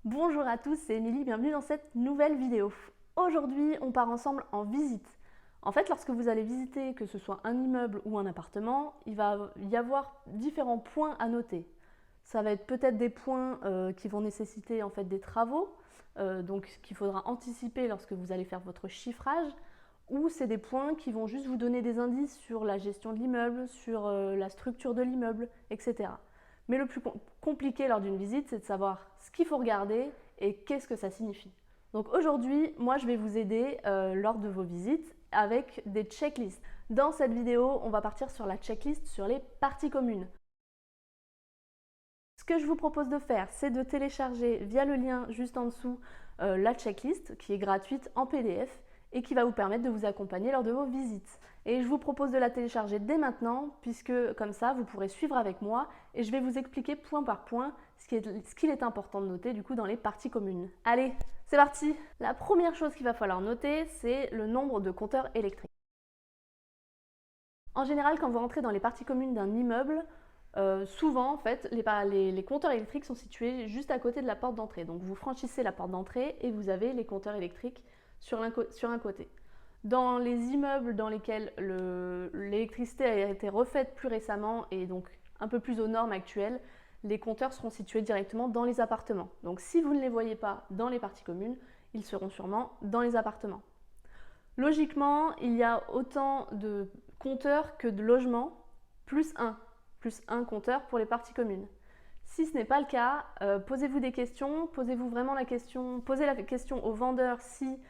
Bonjour à tous, c'est Émilie, bienvenue dans cette nouvelle vidéo. Aujourd'hui, on part ensemble en visite. En fait, lorsque vous allez visiter, que ce soit un immeuble ou un appartement, il va y avoir différents points à noter. Ça va être peut-être des points qui vont nécessiter en fait des travaux, donc qu'il faudra anticiper lorsque vous allez faire votre chiffrage, ou c'est des points qui vont juste vous donner des indices sur la gestion de l'immeuble, sur la structure de l'immeuble, etc. Mais le plus compliqué lors d'une visite, c'est de savoir ce qu'il faut regarder et qu'est-ce que ça signifie. Donc aujourd'hui, moi je vais vous aider lors de vos visites avec des checklists. Dans cette vidéo, on va partir sur la checklist sur les parties communes. Ce que je vous propose de faire, c'est de télécharger via le lien juste en dessous la checklist qui est gratuite en PDF et qui va vous permettre de vous accompagner lors de vos visites. Et je vous propose de la télécharger dès maintenant puisque comme ça vous pourrez suivre avec moi et je vais vous expliquer point par point ce qu'il est important de noter du coup dans les parties communes. Allez, c'est parti! La première chose qu'il va falloir noter, c'est le nombre de compteurs électriques. En général, quand vous rentrez dans les parties communes d'un immeuble, souvent, en fait, les compteurs électriques sont situés juste à côté de la porte d'entrée. Donc vous franchissez la porte d'entrée et vous avez les compteurs électriques sur un côté. Dans les immeubles dans lesquels l'électricité a été refaite plus récemment et donc un peu plus aux normes actuelles, les compteurs seront situés directement dans les appartements. Donc si vous ne les voyez pas dans les parties communes, ils seront sûrement dans les appartements. Logiquement, il y a autant de compteurs que de logements, plus un compteur pour les parties communes. Si ce n'est pas le cas, posez-vous des questions, posez la question au vendeur si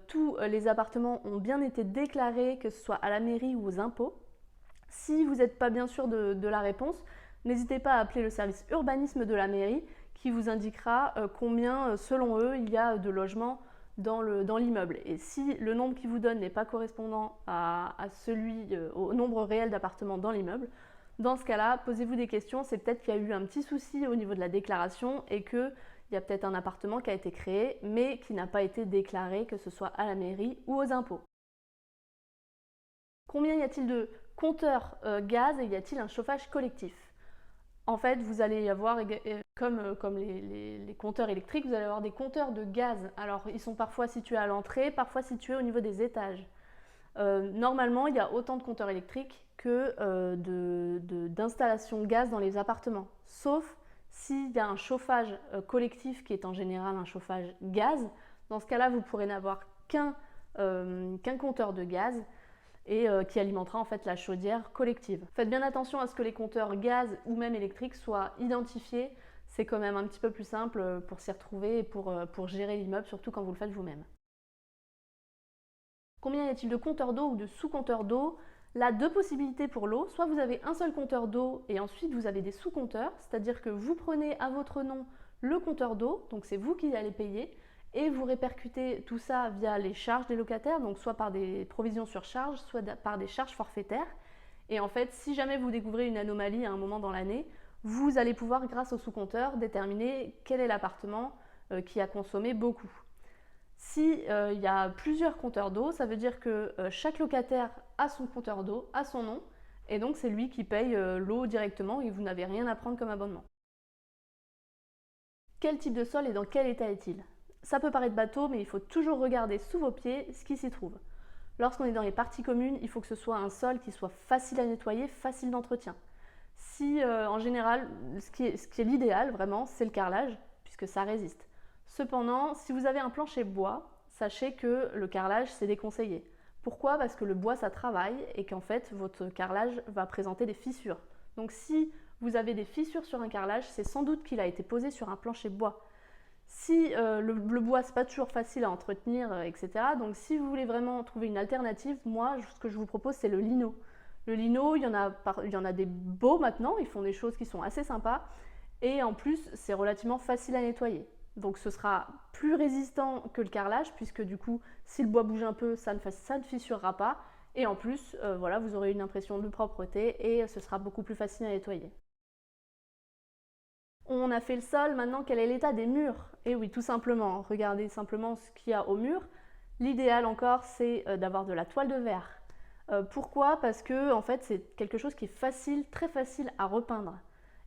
tous les appartements ont bien été déclarés, que ce soit à la mairie ou aux impôts. Si vous n'êtes pas bien sûr de la réponse, n'hésitez pas à appeler le service urbanisme de la mairie qui vous indiquera combien, selon eux, il y a de logements dans l'immeuble. Et si le nombre qu'ils vous donnent n'est pas correspondant au nombre réel d'appartements dans l'immeuble, dans ce cas-là, posez-vous des questions. C'est peut-être qu'il y a eu un petit souci au niveau de la déclaration et qu'il y a peut-être un appartement qui a été créé mais qui n'a pas été déclaré, que ce soit à la mairie ou aux impôts. Combien y a-t-il de compteurs gaz et y a-t-il un chauffage collectif? En fait, vous allez y avoir, comme les compteurs électriques, vous allez avoir des compteurs de gaz. Alors, ils sont parfois situés à l'entrée, parfois situés au niveau des étages. Normalement, il y a autant de compteurs électriques que d'installations gaz dans les appartements. Sauf s'il y a un chauffage collectif qui est en général un chauffage gaz. Dans ce cas-là, vous pourrez n'avoir qu'un compteur de gaz et qui alimentera en fait la chaudière collective. Faites bien attention à ce que les compteurs gaz ou même électriques soient identifiés. C'est quand même un petit peu plus simple pour s'y retrouver et pour gérer l'immeuble, surtout quand vous le faites vous-même. Combien y a-t-il de compteurs d'eau ou de sous-compteurs d'eau? Là, deux possibilités pour l'eau. Soit vous avez un seul compteur d'eau et ensuite vous avez des sous-compteurs, c'est-à-dire que vous prenez à votre nom le compteur d'eau, donc c'est vous qui allez payer, et vous répercutez tout ça via les charges des locataires, donc soit par des provisions sur charge, soit par des charges forfaitaires. Et en fait, si jamais vous découvrez une anomalie à un moment dans l'année, vous allez pouvoir, grâce au sous-compteur, déterminer quel est l'appartement qui a consommé beaucoup. Si il y a plusieurs compteurs d'eau, ça veut dire que chaque locataire a son compteur d'eau, a son nom, et donc c'est lui qui paye l'eau directement et vous n'avez rien à prendre comme abonnement. Quel type de sol et dans quel état est-il? Ça peut paraître bateau, mais il faut toujours regarder sous vos pieds ce qui s'y trouve. Lorsqu'on est dans les parties communes, il faut que ce soit un sol qui soit facile à nettoyer, facile d'entretien. Si en général, ce qui est l'idéal vraiment, c'est le carrelage, puisque ça résiste. Cependant, si vous avez un plancher bois, sachez que le carrelage c'est déconseillé. Pourquoi? Parce que le bois ça travaille et qu'en fait votre carrelage va présenter des fissures. Donc si vous avez des fissures sur un carrelage, c'est sans doute qu'il a été posé sur un plancher bois. Si le bois c'est pas toujours facile à entretenir, etc. Donc si vous voulez vraiment trouver une alternative, moi ce que je vous propose c'est le lino. Le lino, il y en a des beaux maintenant, ils font des choses qui sont assez sympas et en plus c'est relativement facile à nettoyer. Donc ce sera plus résistant que le carrelage puisque du coup si le bois bouge un peu ça ne fissurera pas et en plus voilà, vous aurez une impression de propreté et ce sera beaucoup plus facile à nettoyer. On a fait le sol, maintenant quel est l'état des murs? Et oui, tout simplement, regardez simplement ce qu'il y a au mur. L'idéal encore, c'est d'avoir de la toile de verre. Pourquoi? Parce que en fait, c'est quelque chose qui est facile, très facile à repeindre.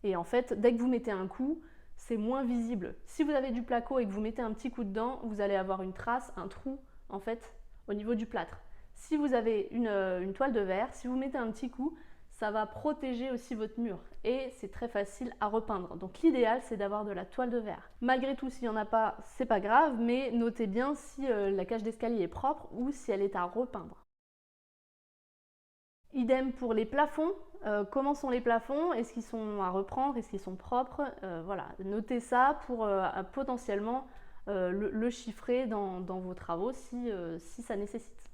Et en fait, dès que vous mettez un coup, c'est moins visible. Si vous avez du placo et que vous mettez un petit coup dedans, vous allez avoir une trace, un trou en fait au niveau du plâtre. Si vous avez une toile de verre, si vous mettez un petit coup, ça va protéger aussi votre mur et c'est très facile à repeindre. Donc l'idéal c'est d'avoir de la toile de verre. Malgré tout, s'il n'y en a pas, c'est pas grave, mais notez bien si la cage d'escalier est propre ou si elle est à repeindre. Idem pour les plafonds. Comment sont les plafonds? Est-ce qu'ils sont à reprendre? Est-ce qu'ils sont propres? Voilà, notez ça pour potentiellement le chiffrer dans vos travaux si ça nécessite.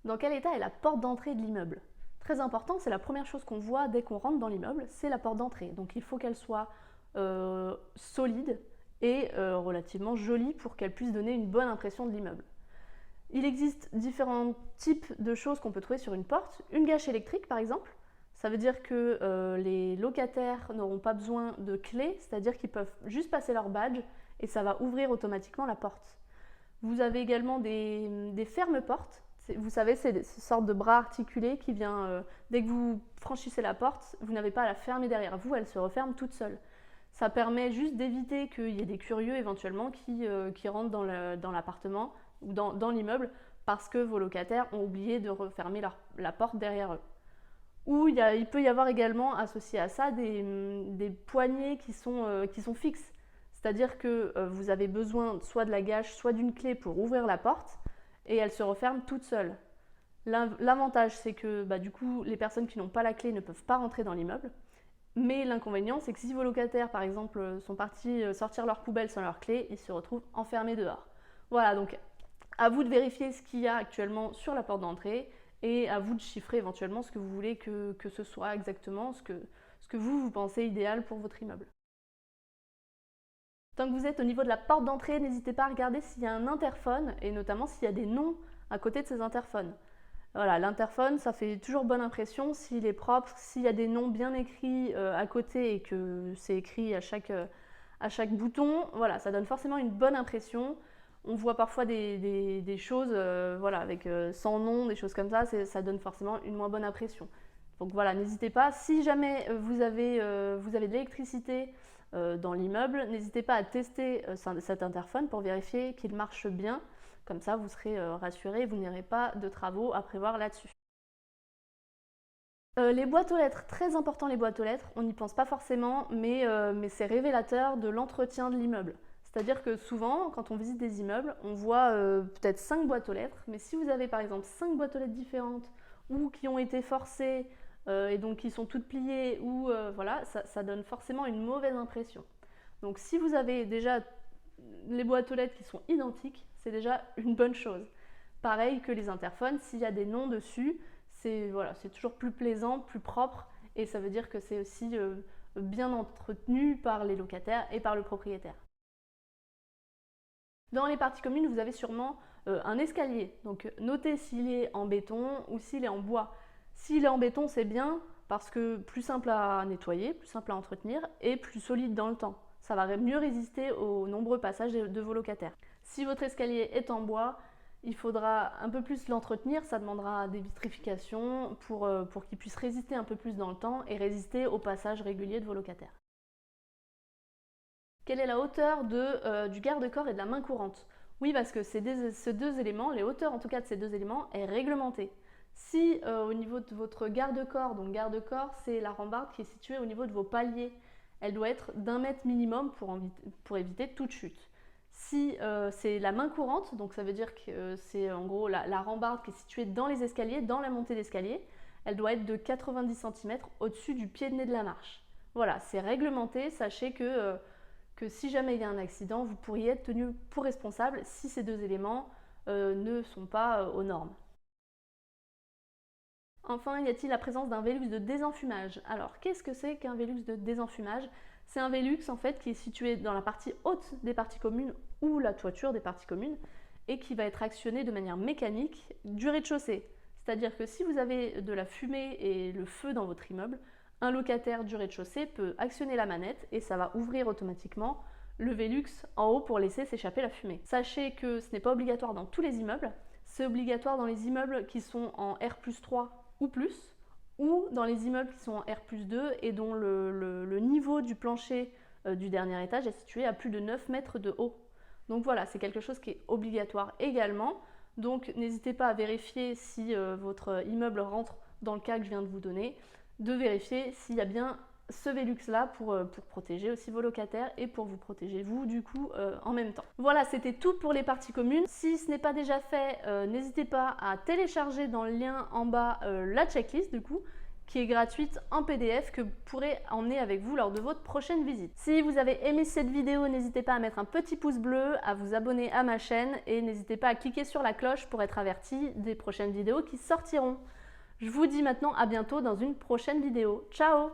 Dans quel état est la porte d'entrée de l'immeuble? Très important, c'est la première chose qu'on voit dès qu'on rentre dans l'immeuble, c'est la porte d'entrée. Donc il faut qu'elle soit solide et relativement jolie pour qu'elle puisse donner une bonne impression de l'immeuble. Il existe différents types de choses qu'on peut trouver sur une porte. Une gâche électrique par exemple, ça veut dire que les locataires n'auront pas besoin de clé, c'est-à-dire qu'ils peuvent juste passer leur badge et ça va ouvrir automatiquement la porte. Vous avez également des ferme-portes. Vous savez, c'est cette sorte de bras articulé qui vient, dès que vous franchissez la porte, vous n'avez pas à la fermer derrière vous, elle se referme toute seule. Ça permet juste d'éviter qu'il y ait des curieux éventuellement qui rentrent dans l'appartement ou dans l'immeuble parce que vos locataires ont oublié de refermer la porte derrière eux. Ou il peut y avoir également associé à ça des poignées qui sont fixes. C'est-à-dire que vous avez besoin soit de la gâche, soit d'une clé pour ouvrir la porte et elle se referme toute seule. L'avantage, c'est que du coup, les personnes qui n'ont pas la clé ne peuvent pas rentrer dans l'immeuble. Mais l'inconvénient, c'est que si vos locataires, par exemple, sont partis sortir leur poubelle sans leur clé, ils se retrouvent enfermés dehors. Voilà, donc à vous de vérifier ce qu'il y a actuellement sur la porte d'entrée et à vous de chiffrer éventuellement ce que vous voulez que ce soit exactement, ce que vous pensez idéal pour votre immeuble. Tant que vous êtes au niveau de la porte d'entrée, n'hésitez pas à regarder s'il y a un interphone et notamment s'il y a des noms à côté de ces interphones. Voilà, l'interphone, ça fait toujours bonne impression s'il est propre, s'il y a des noms bien écrits à côté et que c'est écrit à chaque bouton, voilà, ça donne forcément une bonne impression. On voit parfois des choses voilà, avec sans nom, des choses comme ça, ça donne forcément une moins bonne impression. Donc voilà, n'hésitez pas, si jamais vous avez de l'électricité dans l'immeuble, n'hésitez pas à tester cet interphone pour vérifier qu'il marche bien. Comme ça, vous serez rassuré, vous n'aurez pas de travaux à prévoir là-dessus. Les boîtes aux lettres, très important les boîtes aux lettres, on n'y pense pas forcément, mais c'est révélateur de l'entretien de l'immeuble. C'est-à-dire que souvent, quand on visite des immeubles, on voit peut-être 5 boîtes aux lettres, mais si vous avez par exemple 5 boîtes aux lettres différentes ou qui ont été forcées et donc qui sont toutes pliées, ou voilà, ça donne forcément une mauvaise impression. Donc si vous avez déjà les boîtes aux lettres qui sont identiques, c'est déjà une bonne chose. Pareil que les interphones, s'il y a des noms dessus, c'est toujours plus plaisant, plus propre, et ça veut dire que c'est aussi bien entretenu par les locataires et par le propriétaire. Dans les parties communes, vous avez sûrement un escalier, donc notez s'il est en béton ou s'il est en bois. S'il est en béton, c'est bien parce que plus simple à nettoyer, plus simple à entretenir et plus solide dans le temps. Ça va mieux résister aux nombreux passages de vos locataires. Si votre escalier est en bois, il faudra un peu plus l'entretenir, ça demandera des vitrifications pour qu'il puisse résister un peu plus dans le temps et résister aux passages réguliers de vos locataires. Quelle est la hauteur du garde-corps et de la main courante? Oui, parce que ces deux éléments, les hauteurs en tout cas de ces deux éléments, est réglementée. Si au niveau de votre garde-corps, donc garde-corps c'est la rambarde qui est située au niveau de vos paliers, elle doit être d'1 mètre minimum pour éviter toute chute. Si c'est la main courante, donc ça veut dire que c'est en gros la rambarde qui est située dans les escaliers, dans la montée d'escalier, elle doit être de 90 cm au-dessus du pied de nez de la marche. Voilà, c'est réglementé, sachez que si jamais il y a un accident, vous pourriez être tenu pour responsable si ces deux éléments ne sont pas aux normes. Enfin, y a-t-il la présence d'un Velux de désenfumage? Alors, qu'est-ce que c'est qu'un Velux de désenfumage? C'est un Velux en fait qui est situé dans la partie haute des parties communes ou la toiture des parties communes et qui va être actionné de manière mécanique du rez-de-chaussée. C'est-à-dire que si vous avez de la fumée et le feu dans votre immeuble, un locataire du rez-de-chaussée peut actionner la manette et ça va ouvrir automatiquement le Velux en haut pour laisser s'échapper la fumée. Sachez que ce n'est pas obligatoire dans tous les immeubles, c'est obligatoire dans les immeubles qui sont en R+3 ou plus, ou dans les immeubles qui sont en R+2 et dont le niveau du plancher du dernier étage est situé à plus de 9 mètres de haut. Donc voilà, c'est quelque chose qui est obligatoire également. Donc n'hésitez pas à vérifier si votre immeuble rentre dans le cas que je viens de vous donner, de vérifier s'il y a bien ce Velux là pour protéger aussi vos locataires et pour vous protéger vous du coup en même temps. Voilà, c'était tout pour les parties communes. Si ce n'est pas déjà fait, n'hésitez pas à télécharger dans le lien en bas la checklist du coup, qui est gratuite en PDF que vous pourrez emmener avec vous lors de votre prochaine visite. Si vous avez aimé cette vidéo, n'hésitez pas à mettre un petit pouce bleu, à vous abonner à ma chaîne et n'hésitez pas à cliquer sur la cloche pour être averti des prochaines vidéos qui sortiront. Je vous dis maintenant à bientôt dans une prochaine vidéo. Ciao!